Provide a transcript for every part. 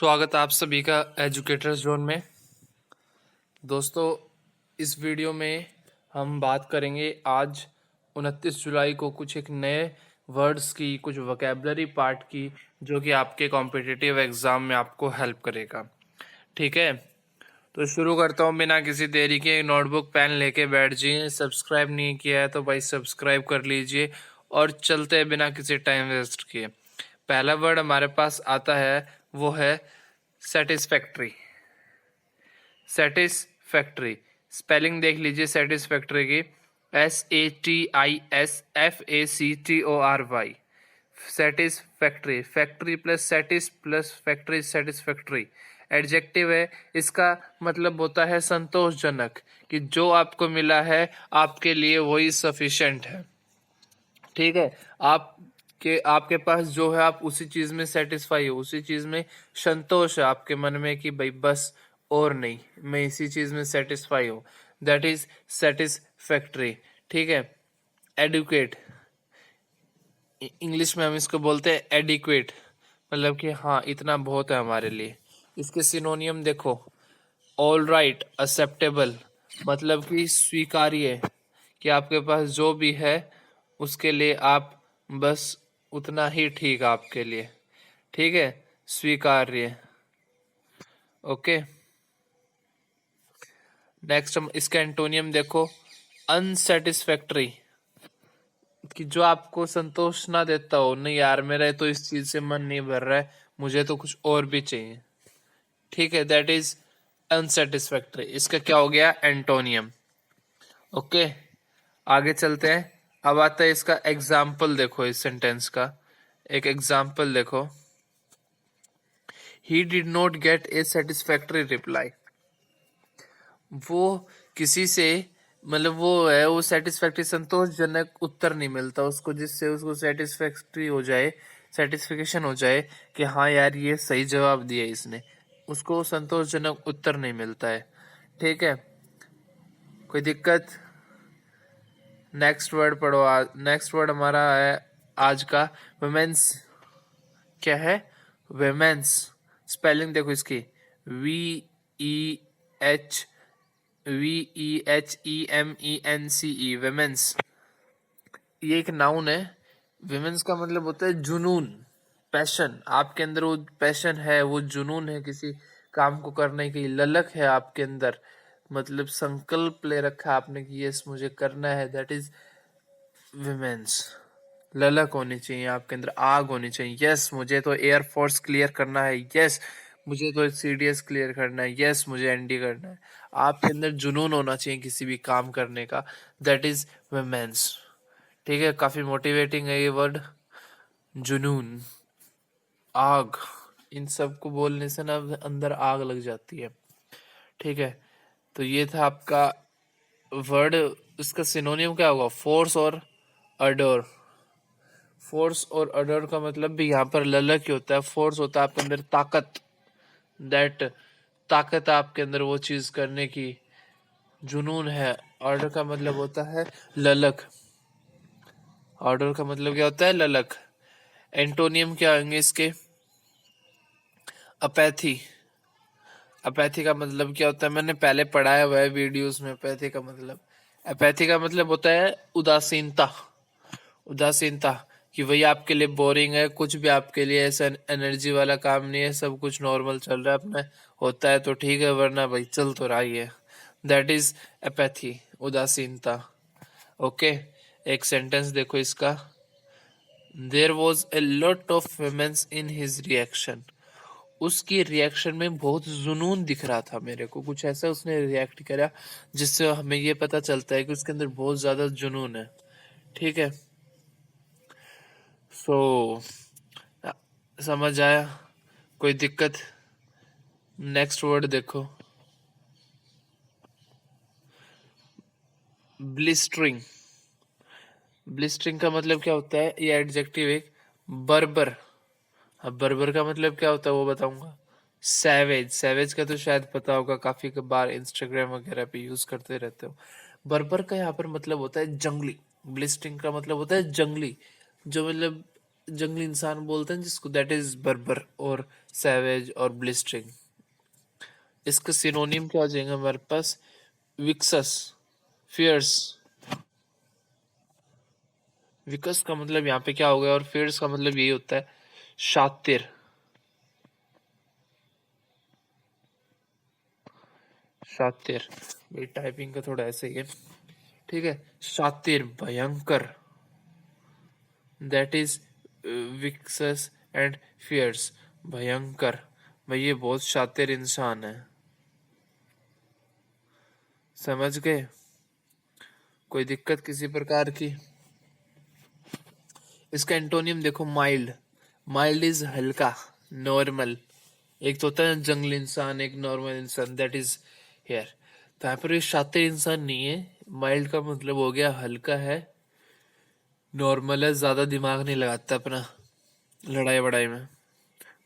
स्वागत है आप सभी का एजुकेटर्स जोन में। दोस्तों, इस वीडियो में हम बात करेंगे आज 29 जुलाई को कुछ एक नए वर्ड्स की, कुछ वोकेबलरी पार्ट की, जो कि आपके कॉम्पिटिटिव एग्ज़ाम में आपको हेल्प करेगा। ठीक है, तो शुरू करता हूँ बिना किसी देरी के। नोटबुक पेन लेके बैठ जाइए। सब्सक्राइब नहीं किया है तो भाई सब्सक्राइब कर लीजिए और चलते हैं बिना किसी टाइम वेस्ट किए। पहला वर्ड हमारे पास आता है, वो है सेटिस्फैक्ट्री। सेटिस्फैक्ट्री स्पेलिंग देख लीजिए सेटिस्फैक्ट्री की, SATISFACTORY। Satisfactory, factory plus satis plus factory, satisfactory adjective है। इसका मतलब होता है संतोषजनक, कि जो आपको मिला है आपके लिए वही सफिशिएंट है। ठीक है, आपके पास जो है आप उसी चीज में सेटिस्फाई हो, उसी चीज में संतोष है आपके मन में कि भाई बस और नहीं, मैं इसी चीज में सेटिस्फाई हूँ। That is satisfactory. ठीक है, एडुकेट, इंग्लिश में हम इसको बोलते हैं एडिक्वेट, मतलब कि हाँ इतना बहुत है हमारे लिए। इसके सिनोनियम देखो, ऑल राइट, एक्सेप्टेबल, मतलब कि स्वीकार्य, कि आपके पास जो भी है उसके लिए आप बस उतना ही ठीक आपके लिए। ठीक है, स्वीकार्य। ओके, नेक्स्ट हम इसका एंटोनियम देखो, अनसेटिस्फैक्ट्री, कि जो आपको संतोष ना देता हो, नहीं यार मेरा तो इस चीज से मन नहीं भर रहा है, मुझे तो कुछ और भी चाहिए। ठीक है, दैट इज अनसेटिस्फैक्ट्री। इसका क्या हो गया, एंटोनियम। ओके, आगे चलते हैं। अब आता है इसका एग्जाम्पल। देखो इस सेंटेंस का एक एग्जाम्पल देखो, he did not gate A satisfactory reply. वो किसी से, मतलब वो है, वो सेटिस्फैक्ट्री, संतोषजनक उत्तर नहीं मिलता उसको, जिससे उसको सेटिस्फैक्ट्री हो जाए, सेटिस्फिकेशन हो जाए कि हाँ यार ये सही जवाब दिया इसने, उसको संतोषजनक उत्तर नहीं मिलता है। ठीक है, कोई दिक्कत? नेक्स्ट वर्ड पढ़ो। नेक्स्ट वर्ड हमारा है आज का वुमेन्स। क्या है, वुमेन्स। स्पेलिंग देखो इसकी, VEH WEHEMENCE, वुमेन्स। ये एक नाउन है। वुमेन्स का मतलब होता है जुनून, पैशन। आपके अंदर वो पैशन है, वो जुनून है किसी काम को करने की, ललक है आपके अंदर, मतलब संकल्प ले रखा है आपने कि यस मुझे करना है। That is vehemence. ललक होनी चाहिए आपके अंदर, आग होनी चाहिए। यस मुझे तो एयर फोर्स क्लियर करना है, यस मुझे तो CDS क्लियर करना है, यस मुझे ND करना है। आपके अंदर जुनून होना चाहिए किसी भी काम करने का। That is vehemence. ठीक है, काफी मोटिवेटिंग है ये वर्ड, जुनून, आग। इन सब को बोलने से ना अंदर आग लग जाती है। ठीक है, तो ये था आपका वर्ड। इसका सिनोनियम क्या होगा, फोर्स और अडोर। फोर्स और अडर का मतलब भी यहाँ पर ललक ही होता है। फोर्स होता है आपके अंदर ताकत, दैट ताकत आपके अंदर वो चीज करने की, जुनून है। ऑर्डर का मतलब होता है ललक। ऑर्डर का मतलब क्या होता है, ललक। एंटोनियम क्या होंगे इसके, अपैथी। अपैथी का मतलब क्या होता है, मैंने पहले पढ़ाया हुआ है वीडियोस में। अपैथी का मतलब होता है उदासीनता। उदासीनता, कि वही आपके लिए बोरिंग है, कुछ भी आपके लिए ऐसा एनर्जी वाला काम नहीं है, सब कुछ नॉर्मल चल रहा है अपना, होता है तो ठीक है वरना भाई चल तो रहा ही है। दैट इज एपैथी, उदासीनता। ओके, एक सेंटेंस देखो इसका, there was a lot of vehemence in his reaction. उसकी रिएक्शन में बहुत जुनून दिख रहा था मेरे को, कुछ ऐसा उसने रिएक्ट करा जिससे हमें ये पता चलता है कि उसके अंदर बहुत ज्यादा जुनून है। ठीक है, सो समझ आया, कोई दिक्कत? नेक्स्ट वर्ड देखो, ब्लिस्टरिंग। ब्लिस्टरिंग का मतलब क्या होता है, ये एडजेक्टिव एक, बर्बर। अब बर्बर का मतलब क्या होता है वो बताऊंगा। सैवेज, सैवेज का तो शायद पता होगा, काफी बार इंस्टाग्राम वगैरह पे यूज करते रहते हो। बर्बर का यहाँ पर मतलब होता है जंगली। ब्लिस्टरिंग का मतलब होता है जंगली, जो मतलब जंगली इंसान बोलते हैं जिसको, दैट इज बर्बर और सैवेज और ब्लिस्टरिंग। इसका सिनोनिम क्या हो जाएगा हमारे पास? विक्सस, फियर्स। विकस का मतलब यहाँ पे क्या हो गया, और फियर्स का मतलब यही होता है शातिर। शातिर, भाई टाइपिंग का थोड़ा ऐसे ही है, ठीक है। शातिर, भयंकर, दैट इज विक्सस एंड फियर्स, भयंकर। भाई ये बहुत शातिर इंसान है, समझ गए? कोई दिक्कत किसी प्रकार की? इसका एंटोनियम देखो, माइल्ड। माइल्ड इज हल्का, नॉर्मल। एक तो होता है जंगली इंसान, एक नॉर्मल इंसान, दैट इज हेयर। तो यहाँ पर ये शातिर इंसान नहीं है। माइल्ड का मतलब हो गया हल्का है, नॉर्मल है, ज्यादा दिमाग नहीं लगाता अपना लड़ाई वड़ाई में,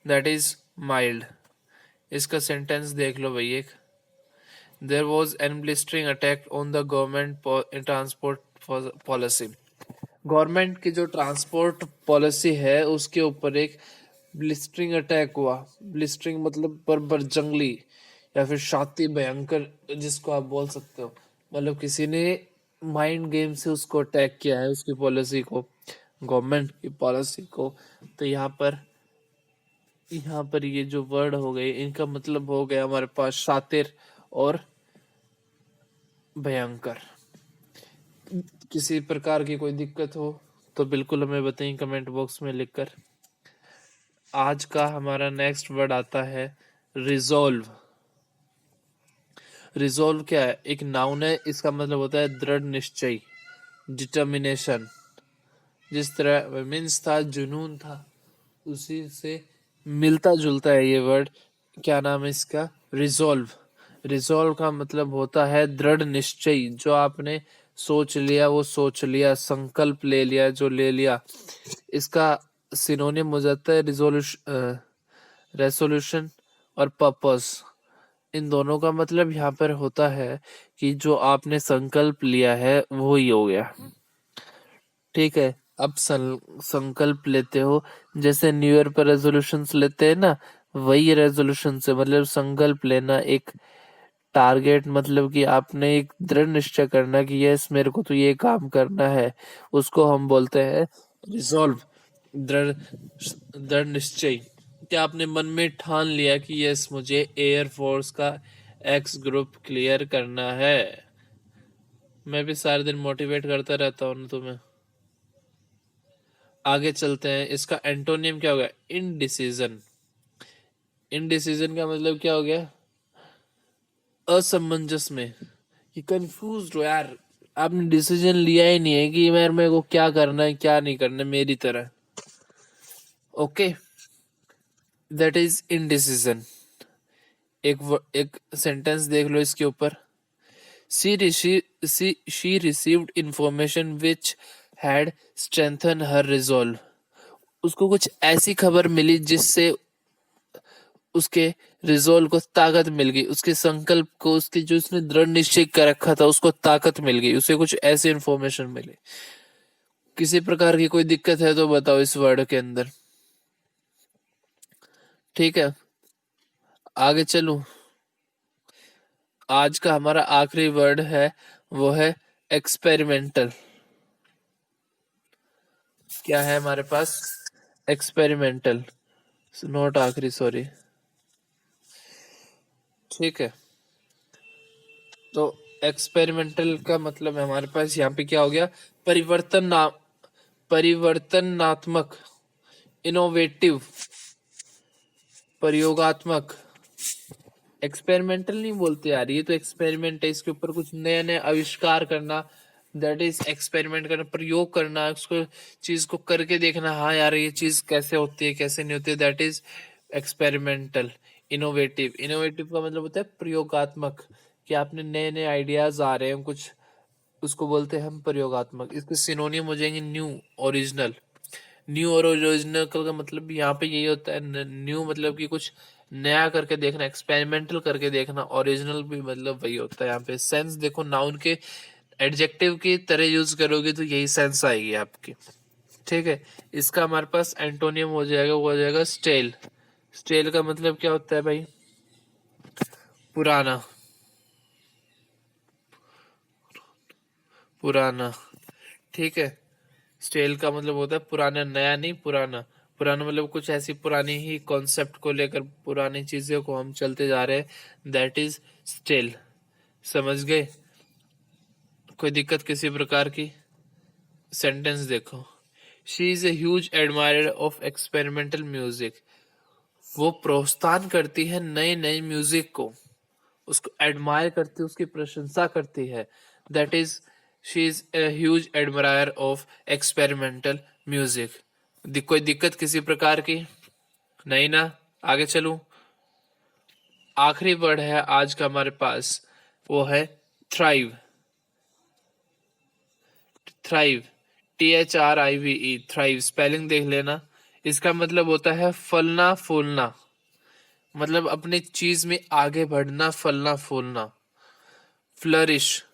दैट इज माइल्ड। इसका सेंटेंस देख लो भाई एक, there was an blistering attack on the government transport policy. Government की जो ट्रांसपोर्ट पॉलिसी है उसके ऊपर एक ब्लिस्टरिंग अटैक हुआ। ब्लिस्टरिंग मतलब बर्बर, जंगली, या फिर शाती, भयंकर, जिसको आप बोल सकते हो। मतलब किसी ने माइंड गेम से उसको अटैक किया है, उसकी पॉलिसी को, गवर्नमेंट की पॉलिसी को। तो यहाँ पर ये जो वर्ड हो गए, इनका मतलब हो गया हमारे पास शातिर और भयंकर। किसी प्रकार की कोई दिक्कत हो तो बिल्कुल हमें बताएं कमेंट बॉक्स में लिखकर। आज का हमारा नेक्स्ट वर्ड आता है रिजॉल्व। रिजॉल्व क्या है? एक नाउन है, इसका मतलब होता है दृढ़ निश्चय, डिटर्मिनेशन। जिस तरह मीन्स था, जुनून था, उसी से मिलता जुलता है ये वर्ड। क्या नाम है इसका? रिजॉल्व। रिजॉल्व का मतलब होता है दृढ़ निश्चय। जो आपने सोच लिया वो सोच लिया, संकल्प ले लिया जो ले लिया। इसका सिनोनिम हो जाता है रिजोल्यूशन, रेसोल्यूशन और पर्पस। इन दोनों का मतलब यहाँ पर होता है कि जो आपने संकल्प लिया है वो ही हो गया, ठीक है। अब संकल्प लेते हो, जैसे न्यू ईयर पर रेजोल्यूशंस लेते हैं ना, वही रेजोल्यूशन से मतलब संकल्प लेना, एक टारगेट, मतलब कि आपने एक दृढ़ निश्चय करना कि यस मेरे को तो ये काम करना है, उसको हम बोलते हैं रिजॉल्व, दृढ़ दृढ़ निश्चय। क्या आपने मन में ठान लिया कि यस मुझे एयर फोर्स का एक्स ग्रुप क्लियर करना है। मैं भी सारे दिन मोटिवेट करता रहता हूँ तुम्हें। आगे चलते हैं, इसका एंटोनियम क्या हो गया? इनडिसीजन। इनडिसीजन का मतलब क्या हो गया? असमंजस में, कि कंफ्यूज हो यार, आपने डिसीजन लिया ही नहीं है कि यार मेरे को क्या करना है क्या नहीं करना है, मेरी तरह। Okay, that is indecision. एक सेंटेंस देख लो इसके ऊपर, she received information which had strengthen her resolve. उसको कुछ ऐसी खबर मिली जिससे उसके रिजोल्व को ताकत मिल गई, उसके संकल्प को, उसके जो उसने दृढ़ निश्चय कर रखा था उसको ताकत मिल गई, उसे कुछ ऐसी इंफॉर्मेशन मिली। किसी प्रकार की कोई दिक्कत है तो बताओ इस वर्ड के अंदर, ठीक है। आगे चलूं, आज का हमारा आखिरी वर्ड है, वो है एक्सपेरिमेंटल। क्या है हमारे पास? एक्सपेरिमेंटल, नोट आखिरी, सॉरी, ठीक है। तो एक्सपेरिमेंटल का मतलब है हमारे पास यहाँ पे क्या हो गया? परिवर्तन ना, परिवर्तनात्मक, इनोवेटिव, प्रयोगात्मक। एक्सपेरिमेंटल नहीं बोलते यार, ये तो एक्सपेरिमेंट है, इसके ऊपर कुछ नया नया आविष्कार करना, दैट इज एक्सपेरिमेंट करना, प्रयोग करना, उसको चीज को करके देखना, हाँ यार ये चीज कैसे होती है कैसे नहीं होती है, that is experimental. Innovative, innovative का मतलब होता है प्रयोगात्मक, कि आपने नए नए आइडियाज आ रहे हैं कुछ, उसको बोलते हैं हम प्रयोगात्मक। इसके सिनोनियम हो जाएंगे न्यू, ओरिजिनल। न्यू और ओरिजिनल का मतलब यहाँ पे यही होता है, न्यू मतलब कि कुछ नया करके देखना, एक्सपेरिमेंटल करके देखना, ओरिजिनल भी मतलब वही होता है। यहाँ पे सेंस देखो, नाउन के एडजेक्टिव की तरह यूज करोगे तो यही सेंस आएगी आपकी। ठीक है, इसका हमारे पास एंटोनियम हो जाएगा, वो हो जाएगा स्टेल। स्टेल का मतलब क्या होता है भाई? पुराना, पुराना। ठीक है, स्टेल का मतलब होता है पुराना, नया नहीं, पुराना। पुराना मतलब कुछ ऐसी पुरानी ही कॉन्सेप्ट को लेकर, पुरानी चीजों को हम चलते जा रहे हैं, दैट इज स्टेल। समझ गए? कोई दिक्कत किसी प्रकार की? सेंटेंस देखो, she is a huge admirer of experimental music. वो प्रोत्साहन करती है नए नए म्यूजिक को, उसको एडमायर करती है, उसकी प्रशंसा करती है। That is, she is a huge admire of experimental music. कोई दिक्कत किसी प्रकार की? नहीं ना? आगे चलूं। आखिरी वर्ड है आज का हमारे पास, वो है thrive. Thrive, THRIVE, thrive. Spelling देख लेना। इसका मतलब होता है फलना फूलना, मतलब अपनी चीज में आगे बढ़ना, फलना फूलना। फ्लरिश,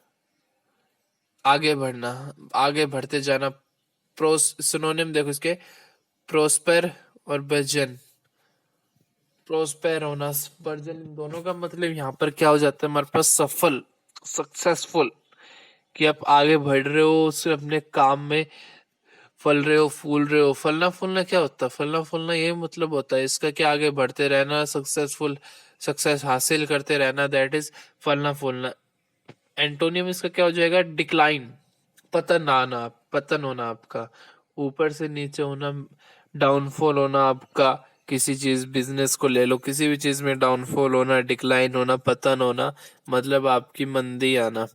आगे बढ़ना, आगे बढ़ते जाना। प्रोस सिनोनिम देखो इसके, प्रोस्पर और बर्जन। प्रोस्पर होना, बर्जन, दोनों का मतलब यहाँ पर क्या हो जाता है हमारे पास? सफल, सक्सेसफुल। कि आप आगे बढ़ रहे हो, उससे अपने काम में फल रहे हो, फूल रहे हो। फलना फूलना क्या होता है? फलना फूलना ये मतलब होता है इसका, कि आगे बढ़ते रहना, सक्सेसफुल, सक्सेस हासिल करते रहना, दैट इज फलना फूलना। एंटोनियम इसका क्या हो जाएगा? डिक्लाइन, पतन आना, पतन होना आपका, ऊपर से नीचे होना, डाउनफॉल होना आपका। किसी चीज, बिजनेस को ले लो, किसी भी चीज में डाउनफॉल होना, डिक्लाइन होना, पतन होना, मतलब आपकी मंदी आना।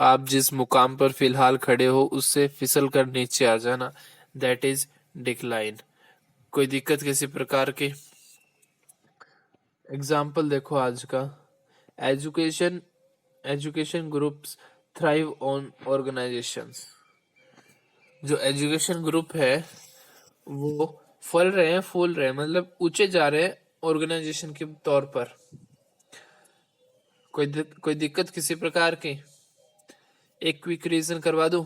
आप जिस मुकाम पर फिलहाल खड़े हो उससे फिसल कर नीचे आ जाना, दैट इज डिक्लाइन। कोई दिक्कत किसी प्रकार की? एग्जाम्पल देखो आज का, education, education groups thrive on organisations. जो एजुकेशन ग्रुप है वो फल रहे हैं, फूल रहे हैं, मतलब ऊंचे जा रहे हैं ऑर्गेनाइजेशन के तौर पर। कोई दिक्कत किसी प्रकार की? एक क्विक रीजन करवा दूं।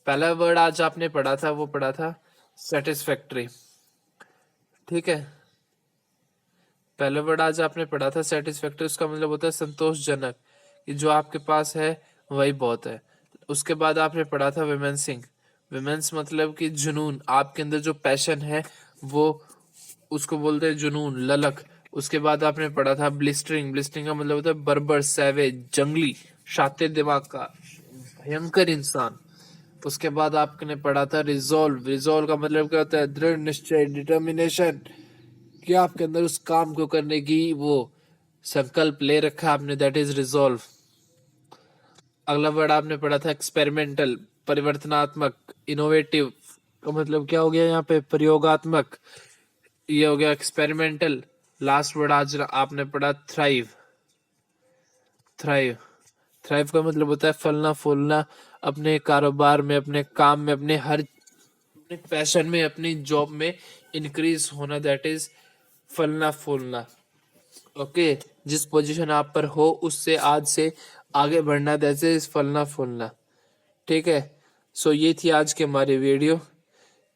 पहला वर्ड आज आपने पढ़ा था, वो पढ़ा था सेटिस्फैक्ट्री। ठीक है, पहला वर्ड आज आपने पढ़ा था सेटिस्फैक्ट्री, उसका मतलब होता है संतोषजनक, कि जो आपके पास है वही बहुत है। उसके बाद आपने पढ़ा था विमेंसिंग। विमेंस मतलब कि जुनून, आपके अंदर जो पैशन है वो, उसको बोलते हैं जुनून, ललक। उसके बाद आपने पढ़ा था ब्लिस्टरिंग। ब्लिस्टरिंग का मतलब होता है बर्बर, सैवेज, जंगली, शातिर दिमाग का, भयंकर इंसान। उसके बाद आपने पढ़ा था रिजॉल्व। रिजॉल्व का मतलब क्या होता है? दृढ़ निश्चय, डिटर्मिनेशन, कि आपके अंदर उस काम को करने की वो संकल्प ले रखा है आपने, दैट इज रिजॉल्व। अगला वर्ड आपने पढ़ा था एक्सपेरिमेंटल, परिवर्तनात्मक, इनोवेटिव का मतलब क्या हो गया यहाँ पे? प्रयोगात्मक। ये हो गया एक्सपेरिमेंटल। लास्ट वर्ड आज आपने पढ़ा थ्राइव। थ्राइव, थ्राइव का मतलब होता है फलना फूलना, अपने कारोबार में, अपने काम में, अपने हर, अपने पैशन में, अपनी जॉब में इंक्रीज होना, दैट इज फलना फूलना। ओके, जिस पोजीशन आप पर हो उससे आज से आगे बढ़ना, दैट इज फलना फूलना। ठीक है, सो ये थी आज की हमारी video.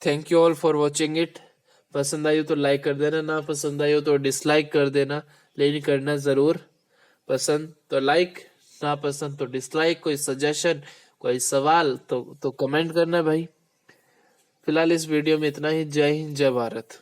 Thank you all for watching it. पसंद आई हो तो लाइक कर देना, ना पसंद आई हो तो डिसलाइक कर देना, लेकिन करना जरूर। पसंद तो लाइक, ना पसंद तो डिसलाइक। कोई सजेशन, कोई सवाल तो कमेंट करना भाई। फिलहाल इस वीडियो में इतना ही। जय हिंद, जय भारत।